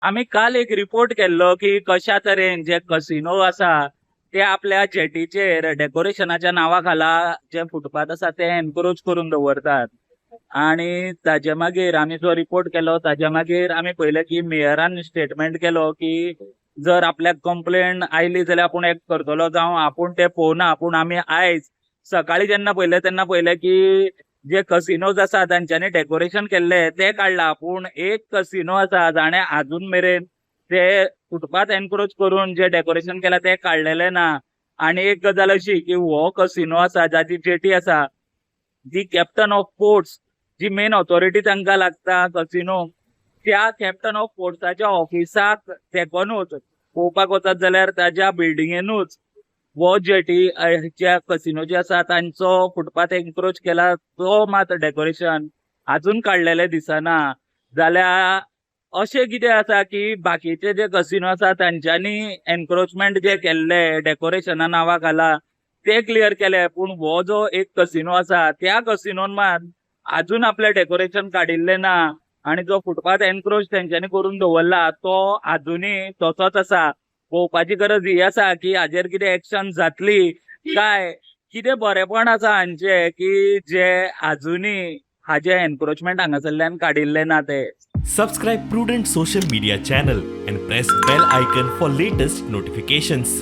आम्ही काल एक रिपोर्ट केल्लो की कशा तरेन जे कसिनो आसा ते आपल्या जेटीचेर डेकोरेशनाच्या नांवा खाला जे फुटपाथ आसा ते एनक्रोच करून दवरतात. आणि ताजे मागीर आमी जो रिपोर्ट केलो ताज्या मागीर आमी पळयलें की मेयरान स्टेटमेंट केलो की जर आपल्याक कंप्लेंट आयली जाल्यार आपूण एक करतलो जावं आपूण ते पळोवना, पूण आमी आयज सकाळी जेन्ना पळयलें तेन्ना पळयलें की जे कसिनोज आसा तांच्यांनी डेकोरेशन केल्ले ते काडला, पूण एक कसिनो आसा जाणे अजून मेरेन ते फुटपाथ एनक्रोच करून जे डेकोरेशन केला ते काडलेले ना. आणि एक गजाल अशी की हो कसिनो आसा जाची जेटी आसा जी कॅप्टन ऑफ पोर्ट्स जी मेन ऑथॉरिटी तांकां लागता कसिनो, त्या कॅप्टन ऑफ पोर्ट्साच्या ऑफिसाक तेकोनूच पळोवपाक वचत जाल्यार ताज्या बिल्डिंगेनूच वो जेटी ज्या कसिनो जे आसा तांचो फुटपाथ एनक्रोच केला तो मात डेकोरेशन अजून काडलेले दिसना. जाल्यार अशें कितें आसा की बाकीचे जे कसिनो आसा तांच्यांनी एनक्रोचमेंट जे केल्ले डेकोरेशना नांवा खाला ते क्लियर केले, पूण हो जो एक कसिनो आसा त्या कसिनोन मात अजून आपले डेकोरेशन काडिल्ले ना. आणि जो फुटपाथ एनक्रोच तेंच्यांनी करून दवरला तो अजूनही तसोच आसा. पळोवपाची गरज ही आसा की हाजेर कितें एक्शन जातली काय कितें बरेपण आसा हांचे की जे अजूनही हाजे एनक्रोचमेंट हांगासरल्यान काडिल्ले ना ते. Subscribe Prudent Social Media channel and press bell icon for latest notifications.